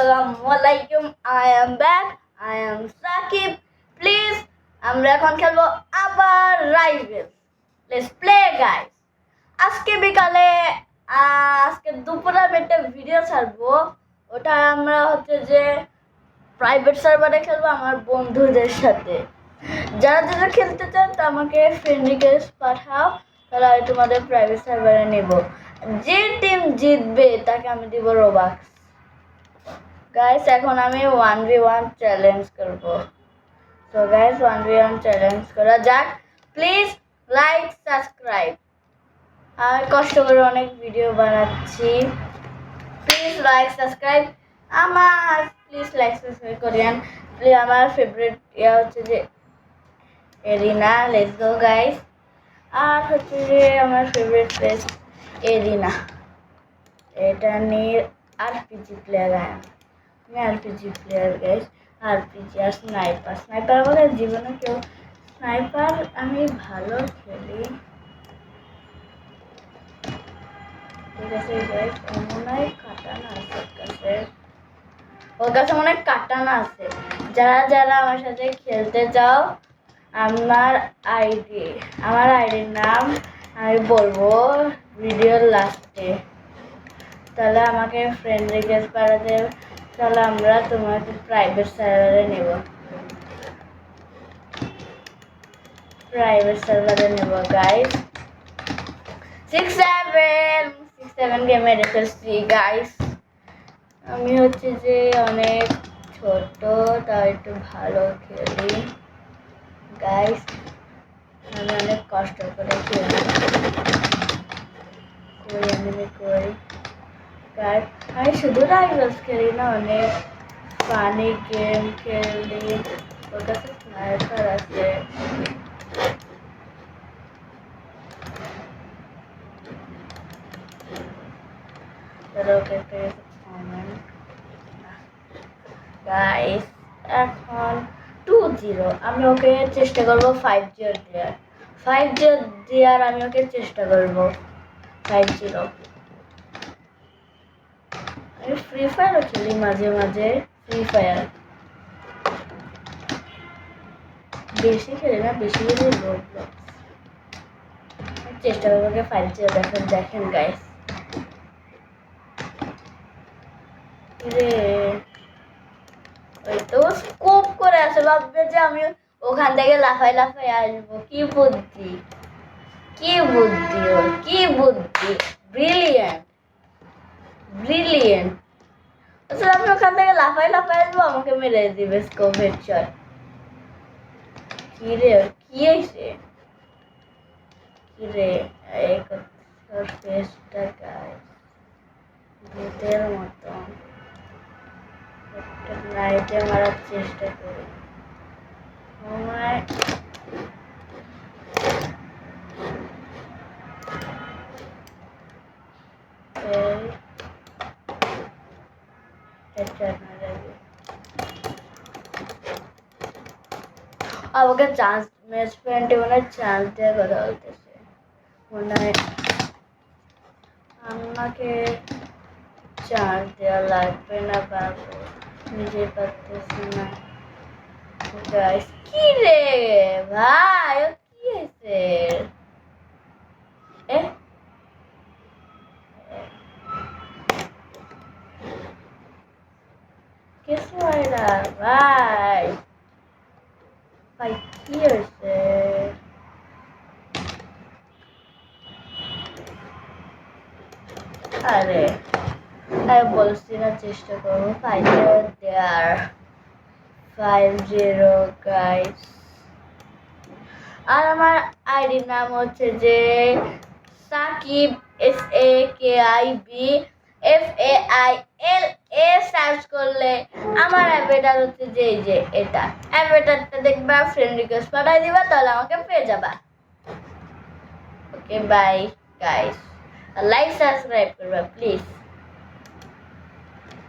Assalamualaikum. I am back. I am Sakib. Please, আমরা এখন খেলবো আবার রাইভেলস। Let's play guys. আজকে বিকালে আজকে দুপুরে আমি একটা ভিডিও ছাড়বো। ওটা আমরা হচ্ছে যে প্রাইভেট সার্ভারে খেলবো আমার বন্ধুদের সাথে। যারা যারা খেলতে চান তা আমাকে ফ্রেন্ড রিকোয়েস্ট পাঠাও, তাহলে আমি তোমাদের প্রাইভেট সার্ভারে নেব। যে টিম জিতবে তাকে আমি দিব রোবাক্স। গাইস এখন আমি 1v1 চ্যালেঞ্জ করব। সো গাইস 1v1 চ্যালেঞ্জ করা যাক। Please like subscribe. আর কষ্ট করে অনেক ভিডিও বানাচ্ছি, প্লিজ লাইক সাবস্ক্রাইব। আমার প্লিজ লাইক সাবস্ক্রাইব করেন। প্লিজ আমার ফেভারিট হচ্ছে যে এরিনা। Let's go guys. আর হচ্ছে যে আমার ফেভারিট প্লেস এরিনা। এটা নিয়ে আরপিজি প্লেয়ার। আমি আরপিজি প্লেয়ার গাইস। আরপিজি আর স্নাইপার আমাদের জীবনে কেউ স্নাইপার আমি ভালো খেলি। ঠিক আছে গাইস, মনে হয় কাটানা আছে ওর কাছে মনে হয় কাটানা আছে। যারা যারা আমার সাথে খেলতে চাও, আমার আইডির নাম আমি বলবো ভিডিওর লাস্টে, তাহলে আমাকে ফ্রেন্ড রিকোয়েস্ট পাঠাতে, তাহলে আমরা তোমাকে প্রাইভেট সার্ভারে নেব। গাইস 6-7 গেমে রেখেছি গাইস। আমি হচ্ছে যে অনেক ছোট, তাই একটু ভালো খেলি গাইস। আমি অনেক কষ্ট করে খেলি গাইস। আমি শুধু রাইভেলস খেলি না, অনেক ফানি গেম খেলি। ওর কাছে স্নাইপার আছে। গাইস এখন 2-0। আমি ওকে চেষ্টা করবো 5-0 দেওয়ার। 5-0 দেওয়ার আমি ওকে চেষ্টা করবো 5-0। আমি ফ্রি ফায়ারও খেলি মাঝে মাঝে। ফ্রি ফায়ার বেশি খেলি না, বেশি খেলি রোবলক্স। চেষ্টা করবো ওকে 5-0 দেখেন গাইস। ওই তো স্কোপ করে আছে, ভাববে যে আমি ওখান থেকে লাফাই আসবো। কি বুদ্ধি ওর, কি বুদ্ধি! ব্রিলিয়েন্ট। আসলে আমি ওখান থেকে লাফাই আসবো, আমাকে মেরে দিবে স্কোপ হেডশট। কি রে কি হয়েছে? এই ফেসটা গাইস ভূতের মতন। একটা লাইটে মারার চেষ্টা করি। আমাকে চান্স ম্যাচ পয়েন্টে মনে হয় চান্স দেওয়ার কথা বলতেছে। মনে হয় আমাকে চান্স দেওয়া লাগবে না বাবু, নিজে পারতেছি না গাইস। কি রে ভাই, ও কি হয়েছে? কিছু হয় না ভাই। ভাই কি হয়েছে? আরে আমি বলছি না চেষ্টা করবো 5-0 দেওয়ার। 5-0 গাইস। আর আমার আইডির নাম হচ্ছে যে সাকিব, SAKIBFAILA। সার্চ করলে আমার অ্যাভেটার হচ্ছে যে এই যে এটা অ্যাভেটারটা দেখবা, ফ্রেন্ড রিকোয়েস্ট পাঠাই দিবা, তাহলে আমাকে পেয়ে যাবা। Okay bye guys. Like subscribe করবা প্লিজ।